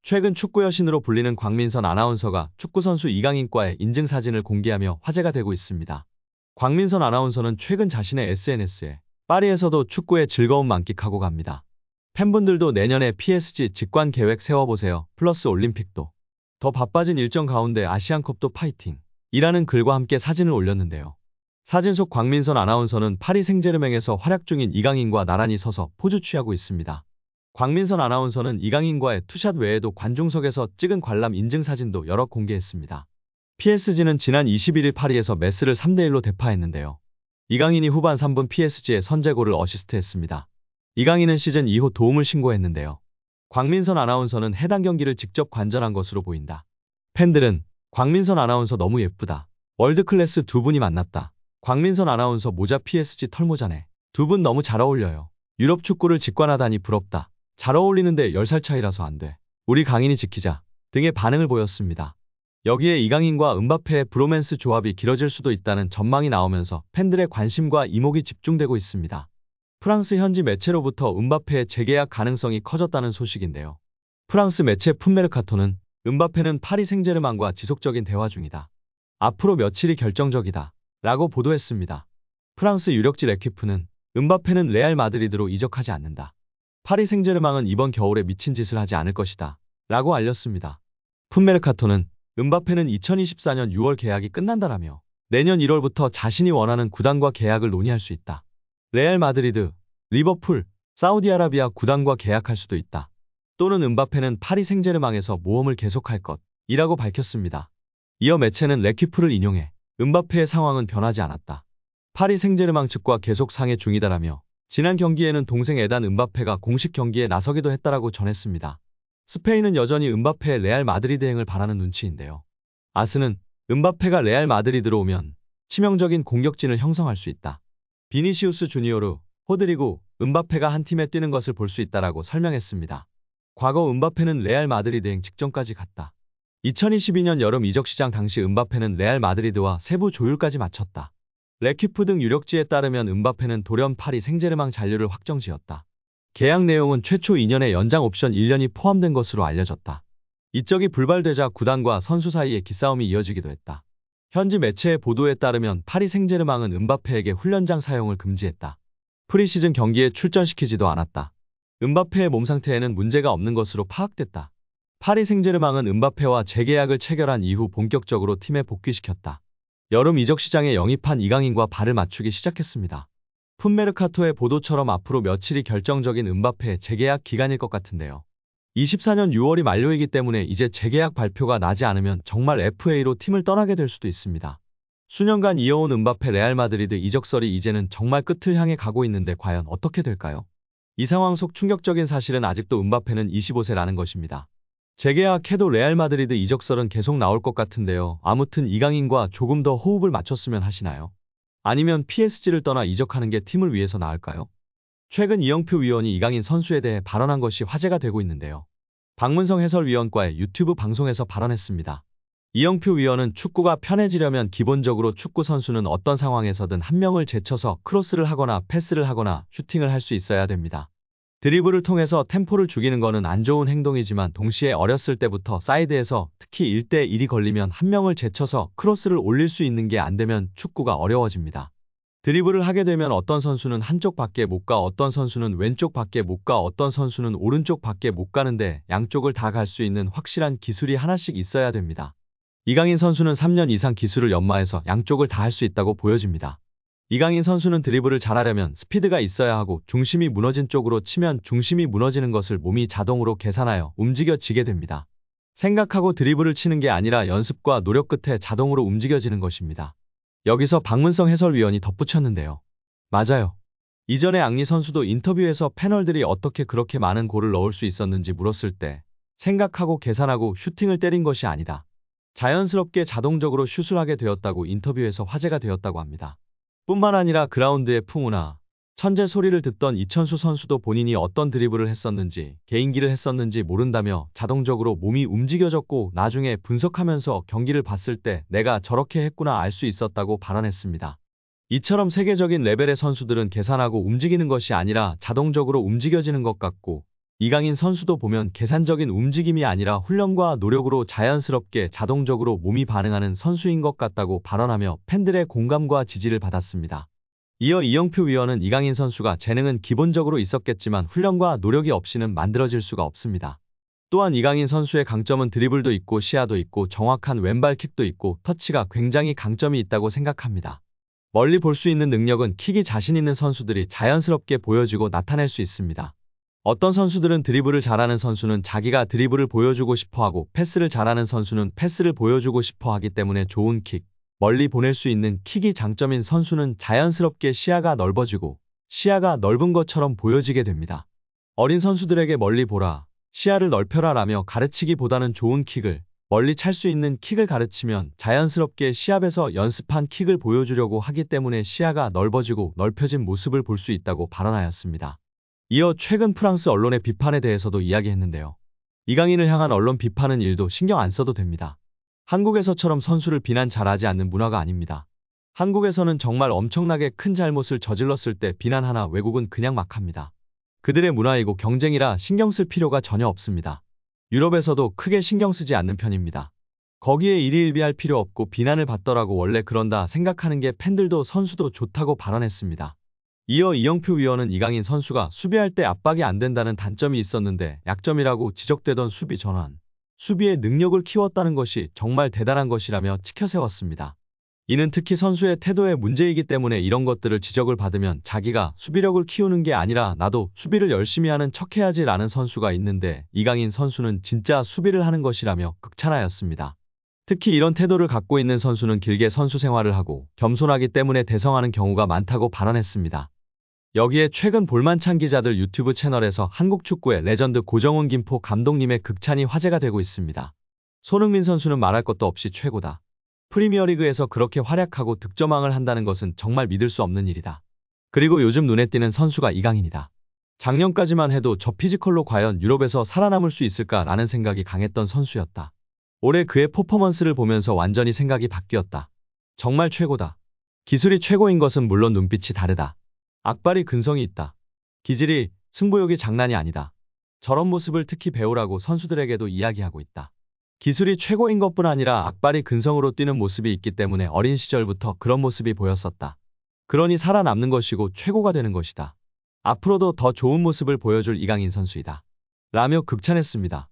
최근 축구 여신으로 불리는 광민선 아나운서가 축구선수 이강인과의 인증사진을 공개하며 화제가 되고 있습니다. 광민선 아나운서는 최근 자신의 SNS에 파리에서도 축구의 즐거움 만끽하고 갑니다. 팬분들도 내년에 PSG 직관 계획 세워보세요. 플러스 올림픽도. 더 바빠진 일정 가운데 아시안컵도 파이팅! 이라는 글과 함께 사진을 올렸는데요. 사진 속 광민선 아나운서는 파리 생제르맹에서 활약 중인 이강인과 나란히 서서 포즈 취하고 있습니다. 광민선 아나운서는 이강인과의 투샷 외에도 관중석에서 찍은 관람 인증사진도 여러 공개했습니다. PSG는 지난 21일 파리에서 메스를 3대1로 대파했는데요. 이강인이 후반 3분 PSG의 선제골을 어시스트했습니다. 이강인은 시즌 2호 도움을 신고했는데요. 광민선 아나운서는 해당 경기를 직접 관전한 것으로 보인다. 팬들은 광민선 아나운서 너무 예쁘다. 월드클래스 두 분이 만났다. 광민선 아나운서 모자 PSG 털모자네. 두 분 너무 잘 어울려요. 유럽 축구를 직관하다니 부럽다. 잘 어울리는데 10살 차이라서 안 돼. 우리 강인이 지키자. 등의 반응을 보였습니다. 여기에 이강인과 음바페의 브로맨스 조합이 길어질 수도 있다는 전망이 나오면서 팬들의 관심과 이목이 집중되고 있습니다. 프랑스 현지 매체로부터 음바페의 재계약 가능성이 커졌다는 소식인데요. 프랑스 매체 풋메르카토는 음바페는 파리 생제르맹과 지속적인 대화 중이다. 앞으로 며칠이 결정적이다. 라고 보도했습니다. 프랑스 유력지 레퀴프는 음바페는 레알 마드리드로 이적하지 않는다. 파리 생제르맹은 이번 겨울에 미친 짓을 하지 않을 것이다. 라고 알렸습니다. 풋메르카토는 음바페는 2024년 6월 계약이 끝난다라며 내년 1월부터 자신이 원하는 구단과 계약을 논의할 수 있다. 레알 마드리드, 리버풀, 사우디아라비아 구단과 계약할 수도 있다. 또는 음바페는 파리 생제르맹에서 모험을 계속할 것이라고 밝혔습니다. 이어 매체는 레퀴프를 인용해 음바페의 상황은 변하지 않았다. 파리 생제르맹 측과 계속 상해 중이다라며 지난 경기에는 동생 에단 음바페가 공식 경기에 나서기도 했다라고 전했습니다. 스페인은 여전히 음바페의 레알 마드리드행을 바라는 눈치인데요. 아스는 음바페가 레알 마드리드로 오면 치명적인 공격진을 형성할 수 있다. 비니시우스 주니어르, 호드리고, 음바페가 한 팀에 뛰는 것을 볼 수 있다라고 설명했습니다. 과거 음바페는 레알 마드리드행 직전까지 갔다. 2022년 여름 이적 시장 당시 음바페는 레알 마드리드와 세부 조율까지 마쳤다. 레퀴프 등 유력지에 따르면 음바페는 돌연 파리 생제르맹 잔류를 확정지었다. 계약 내용은 최초 2년의 연장 옵션 1년이 포함된 것으로 알려졌다. 이적이 불발되자 구단과 선수 사이에 기싸움이 이어지기도 했다. 현지 매체의 보도에 따르면 파리 생제르맹은 음바페에게 훈련장 사용을 금지했다. 프리시즌 경기에 출전시키지도 않았다. 음바페의 몸 상태에는 문제가 없는 것으로 파악됐다. 파리 생제르맹은 음바페와 재계약을 체결한 이후 본격적으로 팀에 복귀시켰다. 여름 이적 시장에 영입한 이강인과 발을 맞추기 시작했습니다. 풋메르카토의 보도처럼 앞으로 며칠이 결정적인 음바페의 재계약 기간일 것 같은데요. 24년 6월이 만료이기 때문에 이제 재계약 발표가 나지 않으면 정말 FA로 팀을 떠나게 될 수도 있습니다. 수년간 이어온 음바페 레알 마드리드 이적설이 이제는 정말 끝을 향해 가고 있는데 과연 어떻게 될까요? 이 상황 속 충격적인 사실은 아직도 음바페는 25세라는 것입니다. 재계약해도 레알 마드리드 이적설은 계속 나올 것 같은데요. 아무튼 이강인과 조금 더 호흡을 맞췄으면 하시나요? 아니면 PSG를 떠나 이적하는 게 팀을 위해서 나을까요? 최근 이영표 위원이 이강인 선수에 대해 발언한 것이 화제가 되고 있는데요. 박문성 해설위원과의 유튜브 방송에서 발언했습니다. 이영표 위원은 축구가 편해지려면 기본적으로 축구 선수는 어떤 상황에서든 한 명을 제쳐서 크로스를 하거나 패스를 하거나 슈팅을 할 수 있어야 됩니다. 드리블을 통해서 템포를 죽이는 것은 안 좋은 행동이지만 동시에 어렸을 때부터 사이드에서 특히 1대1이 걸리면 한 명을 제쳐서 크로스를 올릴 수 있는 게 안 되면 축구가 어려워집니다. 드리블을 하게 되면 어떤 선수는 한쪽 밖에 못 가, 어떤 선수는 왼쪽 밖에 못 가, 어떤 선수는 오른쪽 밖에 못 가는데 양쪽을 다 갈 수 있는 확실한 기술이 하나씩 있어야 됩니다. 이강인 선수는 3년 이상 기술을 연마해서 양쪽을 다 할 수 있다고 보여집니다. 이강인 선수는 드리블을 잘하려면 스피드가 있어야 하고 중심이 무너진 쪽으로 치면 중심이 무너지는 것을 몸이 자동으로 계산하여 움직여지게 됩니다. 생각하고 드리블을 치는 게 아니라 연습과 노력 끝에 자동으로 움직여지는 것입니다. 여기서 박문성 해설위원이 덧붙였는데요. 맞아요. 이전에 앙리 선수도 인터뷰에서 패널들이 어떻게 그렇게 많은 골을 넣을 수 있었는지 물었을 때 생각하고 계산하고 슈팅을 때린 것이 아니다. 자연스럽게 자동적으로 슛을 하게 되었다고 인터뷰에서 화제가 되었다고 합니다. 뿐만 아니라 그라운드의 풍우나 천재 소리를 듣던 이천수 선수도 본인이 어떤 드리블을 했었는지 개인기를 했었는지 모른다며 자동적으로 몸이 움직여졌고 나중에 분석하면서 경기를 봤을 때 내가 저렇게 했구나 알 수 있었다고 발언했습니다. 이처럼 세계적인 레벨의 선수들은 계산하고 움직이는 것이 아니라 자동적으로 움직여지는 것 같고 이강인 선수도 보면 계산적인 움직임이 아니라 훈련과 노력으로 자연스럽게 자동적으로 몸이 반응하는 선수인 것 같다고 발언하며 팬들의 공감과 지지를 받았습니다. 이어 이영표 위원은 이강인 선수가 재능은 기본적으로 있었겠지만 훈련과 노력이 없이는 만들어질 수가 없습니다. 또한 이강인 선수의 강점은 드리블도 있고 시야도 있고 정확한 왼발킥도 있고 터치가 굉장히 강점이 있다고 생각합니다. 멀리 볼 수 있는 능력은 킥이 자신 있는 선수들이 자연스럽게 보여주고 나타낼 수 있습니다. 어떤 선수들은 드리블을 잘하는 선수는 자기가 드리블을 보여주고 싶어하고 패스를 잘하는 선수는 패스를 보여주고 싶어하기 때문에 좋은 킥, 멀리 보낼 수 있는 킥이 장점인 선수는 자연스럽게 시야가 넓어지고 시야가 넓은 것처럼 보여지게 됩니다. 어린 선수들에게 멀리 보라, 시야를 넓혀라 라며 가르치기보다는 좋은 킥을, 멀리 찰 수 있는 킥을 가르치면 자연스럽게 시합에서 연습한 킥을 보여주려고 하기 때문에 시야가 넓어지고 넓혀진 모습을 볼 수 있다고 발언하였습니다. 이어 최근 프랑스 언론의 비판에 대해서도 이야기했는데요. 이강인을 향한 언론 비판은 일도 신경 안 써도 됩니다. 한국에서처럼 선수를 비난 잘하지 않는 문화가 아닙니다. 한국에서는 정말 엄청나게 큰 잘못을 저질렀을 때 비난하나 외국은 그냥 막 합니다. 그들의 문화이고 경쟁이라 신경 쓸 필요가 전혀 없습니다. 유럽에서도 크게 신경 쓰지 않는 편입니다. 거기에 일희일비할 필요 없고 비난을 받더라고 원래 그런다 생각하는 게 팬들도 선수도 좋다고 발언했습니다. 이어 이영표 위원은 이강인 선수가 수비할 때 압박이 안 된다는 단점이 있었는데 약점이라고 지적되던 수비 전환, 수비의 능력을 키웠다는 것이 정말 대단한 것이라며 치켜세웠습니다. 이는 특히 선수의 태도의 문제이기 때문에 이런 것들을 지적을 받으면 자기가 수비력을 키우는 게 아니라 나도 수비를 열심히 하는 척해야지 라는 선수가 있는데 이강인 선수는 진짜 수비를 하는 것이라며 극찬하였습니다. 특히 이런 태도를 갖고 있는 선수는 길게 선수 생활을 하고 겸손하기 때문에 대성하는 경우가 많다고 발언했습니다. 여기에 최근 볼만찬 기자들 유튜브 채널에서 한국 축구의 레전드 고정훈 김포 감독님의 극찬이 화제가 되고 있습니다. 손흥민 선수는 말할 것도 없이 최고다. 프리미어리그에서 그렇게 활약하고 득점왕을 한다는 것은 정말 믿을 수 없는 일이다. 그리고 요즘 눈에 띄는 선수가 이강인이다. 작년까지만 해도 저 피지컬로 과연 유럽에서 살아남을 수 있을까라는 생각이 강했던 선수였다. 올해 그의 퍼포먼스를 보면서 완전히 생각이 바뀌었다. 정말 최고다. 기술이 최고인 것은 물론 눈빛이 다르다. 악발이 근성이 있다. 기질이, 승부욕이 장난이 아니다. 저런 모습을 특히 배우라고 선수들에게도 이야기하고 있다. 기술이 최고인 것뿐 아니라 악발이 근성으로 뛰는 모습이 있기 때문에 어린 시절부터 그런 모습이 보였었다. 그러니 살아남는 것이고 최고가 되는 것이다. 앞으로도 더 좋은 모습을 보여줄 이강인 선수이다. 라며 극찬했습니다.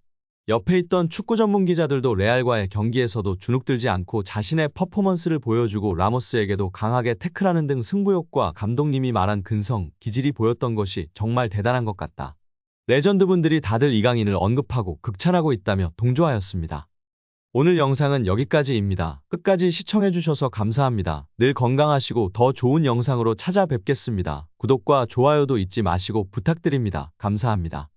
옆에 있던 축구 전문 기자들도 레알과의 경기에서도 주눅들지 않고 자신의 퍼포먼스를 보여주고 라모스에게도 강하게 태클하는 등 승부욕과 감독님이 말한 근성, 기질이 보였던 것이 정말 대단한 것 같다. 레전드분들이 다들 이강인을 언급하고 극찬하고 있다며 동조하였습니다. 오늘 영상은 여기까지입니다. 끝까지 시청해주셔서 감사합니다. 늘 건강하시고 더 좋은 영상으로 찾아뵙겠습니다. 구독과 좋아요도 잊지 마시고 부탁드립니다. 감사합니다.